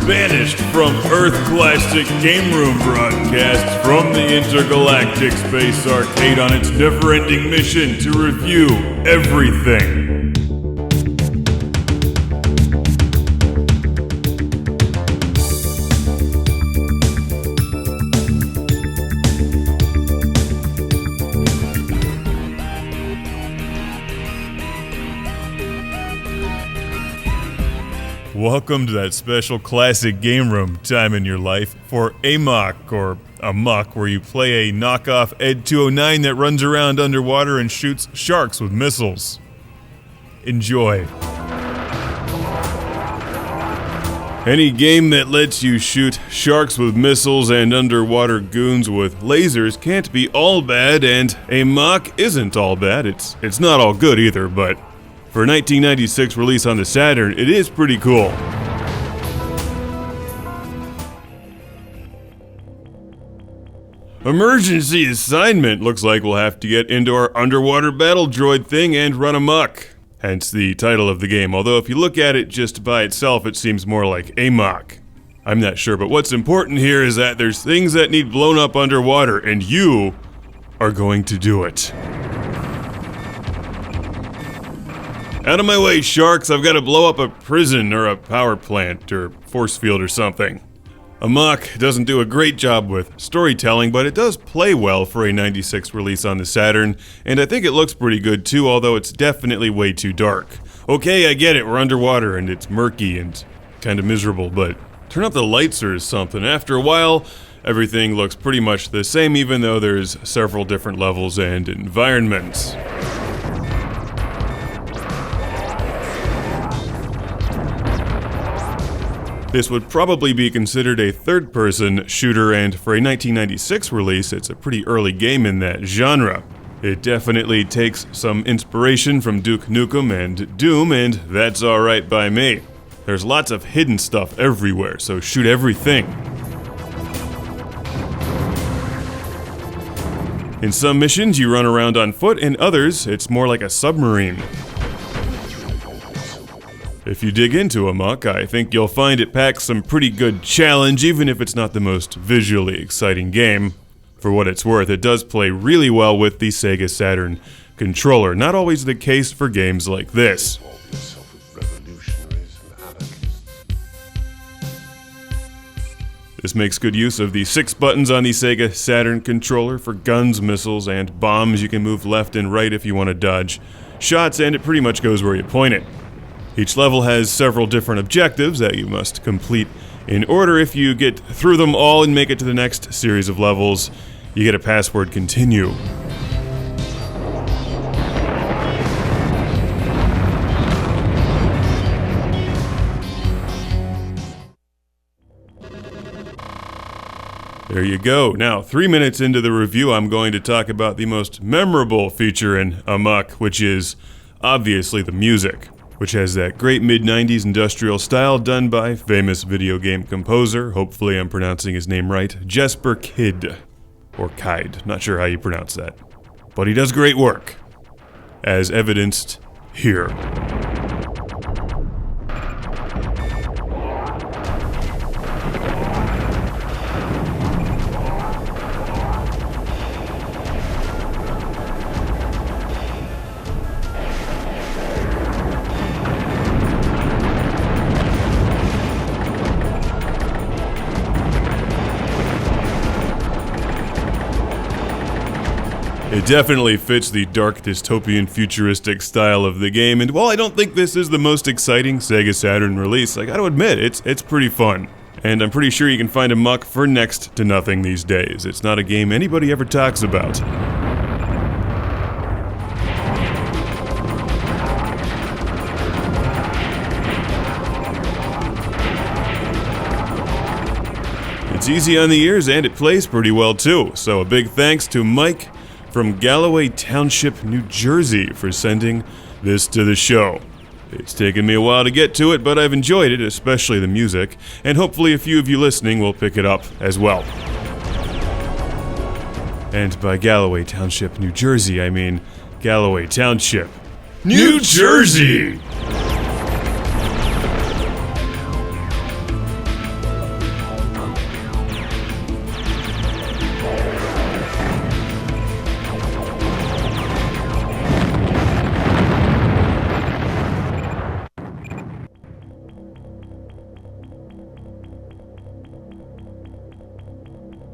Banished from Earth Classic Game Room broadcasts from the intergalactic space arcade on its never-ending mission to review everything. Welcome to that special classic game room time in your life for Amok, or Amok, where you play a knockoff Ed 209 that runs around underwater and shoots sharks with missiles. Enjoy. Any game that lets you shoot sharks with missiles and underwater goons with lasers can't be all bad, and Amok isn't all bad. It's not all good either, but for a 1996 release on the Saturn, it is pretty cool. Emergency assignment. Looks like we'll have to get into our underwater battle droid thing and run amok. Hence the title of the game, although if you look at it just by itself, it seems more like Amok. I'm not sure, but what's important here is that there's things that need blown up underwater, and you are going to do it. Out of my way, sharks, I've got to blow up a prison or a power plant or force field or something. Amok doesn't do a great job with storytelling, but it does play well for a 96 release on the Saturn, and I think it looks pretty good too, although it's definitely way too dark. Okay, I get it, we're underwater and it's murky and kind of miserable, but turn up the lights or something. After a while, everything looks pretty much the same, even though there's several different levels and environments. This would probably be considered a third-person shooter, and for a 1996 release, it's a pretty early game in that genre. It definitely takes some inspiration from Duke Nukem and Doom, and that's alright by me. There's lots of hidden stuff everywhere, so shoot everything. In some missions, you run around on foot, in others, it's more like a submarine. If you dig into Amok, I think you'll find it packs some pretty good challenge, even if it's not the most visually exciting game. For what it's worth, it does play really well with the Sega Saturn controller, not always the case for games like this. This makes good use of the 6 buttons on the Sega Saturn controller for guns, missiles, and bombs. You can move left and right if you want to dodge shots, and it pretty much goes where you point it. Each level has several different objectives that you must complete in order. If you get through them all and make it to the next series of levels, you get a password continue. There you go. Now, 3 minutes into the review, I'm going to talk about the most memorable feature in Amok, which is obviously the music, which has that great mid-90s industrial style done by famous video game composer, hopefully I'm pronouncing his name right, Jesper Kyd, or Kyd, not sure how you pronounce that. But he does great work, as evidenced here. It definitely fits the dark dystopian futuristic style of the game, and while I don't think this is the most exciting Sega Saturn release, I gotta admit, it's pretty fun. And I'm pretty sure you can find Amok for next to nothing these days. It's not a game anybody ever talks about. It's easy on the ears and it plays pretty well too, so a big thanks to Mike from Galloway Township, New Jersey, for sending this to the show. It's taken me a while to get to it, but I've enjoyed it, especially the music, and hopefully a few of you listening will pick it up as well. And by Galloway Township, New Jersey, I mean Galloway Township, New Jersey!